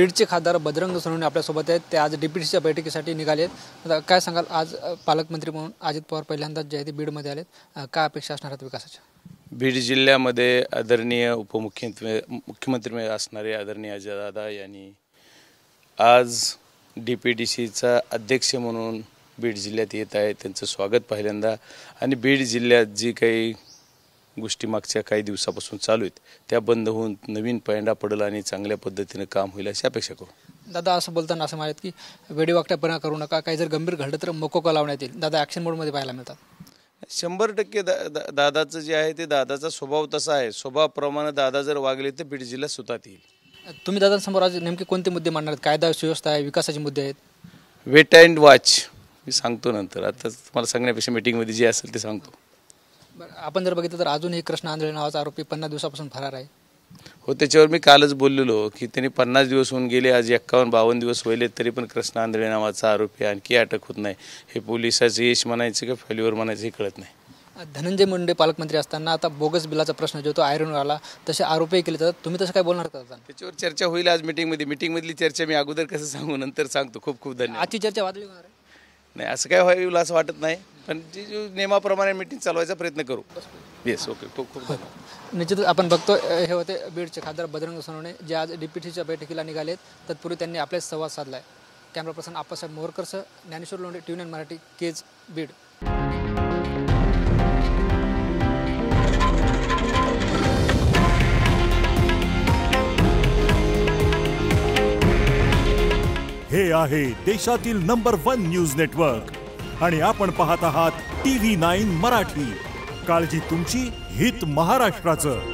बीडचे खासदार बजरंग सोनवणे आपल्यासोबत आहेत. ते आज डीपीटीसीच्या बैठकीसाठी निघाले आहेत. आता काय सांगाल, आज पालकमंत्री म्हणून अजित पवार पहिल्यांदाच जे आहे ते बीडमध्ये आलेत, काय अपेक्षा असणार आहेत विकासाच्या? बीड जिल्ह्यामध्ये आदरणीय मुख्यमंत्री असणारे आदरणीय अजयदादा यांनी आज डीपीटीसीचा अध्यक्ष म्हणून बीड जिल्ह्यात येत आहे. त्यांचं स्वागत पहिल्यांदा. आणि बीड जिल्ह्यात जी काही गोष्टी मागच्या काही दिवसापासून चालू आहेत त्या बंद होऊन नवीन पैंडा पडेल आणि चांगल्या पद्धतीने काम होईल अशी अपेक्षा करू. दादा असं बोलताना असं म्हणत की वेडीवाकट्यापणा करू नका, काही जर गंभीर घडलं तर मकोका लावण्यात येईल. दादा ॲक्शन मोडमध्ये पाहायला मिळतात. 100% दादाचं जे आहे ते दादाचा स्वभाव तसा आहे. स्वभावाप्रमाणे दादा जर वागले तर बीड जिल्ह्यात सुतात येईल. तुम्ही दादांसमोर आज नेमके कोणते मुद्दे मांडणार आहेत? कायदा सुव्यवस्था आहे, विकासाचे मुद्दे आहेत? वेट अँड वॉच मी सांगतो नंतर. आता तुम्हाला सांगण्यापेक्षा मीटिंगमध्ये जे असेल ते सांगतो. आपण जर बघितलं तर अजूनही कृष्ण आंधळे नावाचा आरोपी 50 दिवसापासून फरार आहे. हो, त्याच्यावर मी कालच बोललेलो की त्यांनी 50 दिवस होऊन गेले, आज 51-52 दिवस व्हायले तरी पण कृष्ण आंधळे नावाचा आरोपी आणखी अटक होत नाही. हे पोलिसाचं यश म्हणायचं का फेल्युअर म्हणायचं हे कळत नाही. धनंजय मुंडे पालकमंत्री असताना आता बोगस बिलाचा प्रश्न जो तो आयरन आला, तसे आरोपही केले जातात. तुम्ही तसं काय बोलणार का? त्याच्यावर चर्चा होईल आज मीटिंगमधली चर्चा मी अगोदर कसं सांगू, नंतर सांगतो. खूप खूप धन्यवाद. आजची चर्चा वादळी होणार आहे? नाही, असं काय होईल असं वाटत नाही, पण जे नियमाप्रमाणे मीटिंग चालवायचा प्रयत्न करू. Yes, okay. खूप खूप धन्यवाद. निश्चितच आपण बघतो हे होते बीडचे खासदार बजरंग सोनवणे, जे आज डीपीटीसीच्या बैठकीला निघालेत. तत्पूर्वी त्यांनी आपल्याच संवाद साधला आहे. कॅमेरा पर्सन आप्पासाहेब मोरकरसह ज्ञानेश्वर लोंढे, TVN मराठी, केज, बीड. हे आहे देशातील नंबर 1 न्यूज नेटवर्क आणि आपण पाहत आहात TV9 मराठी. काळजी तुमची, हित महाराष्ट्राचं.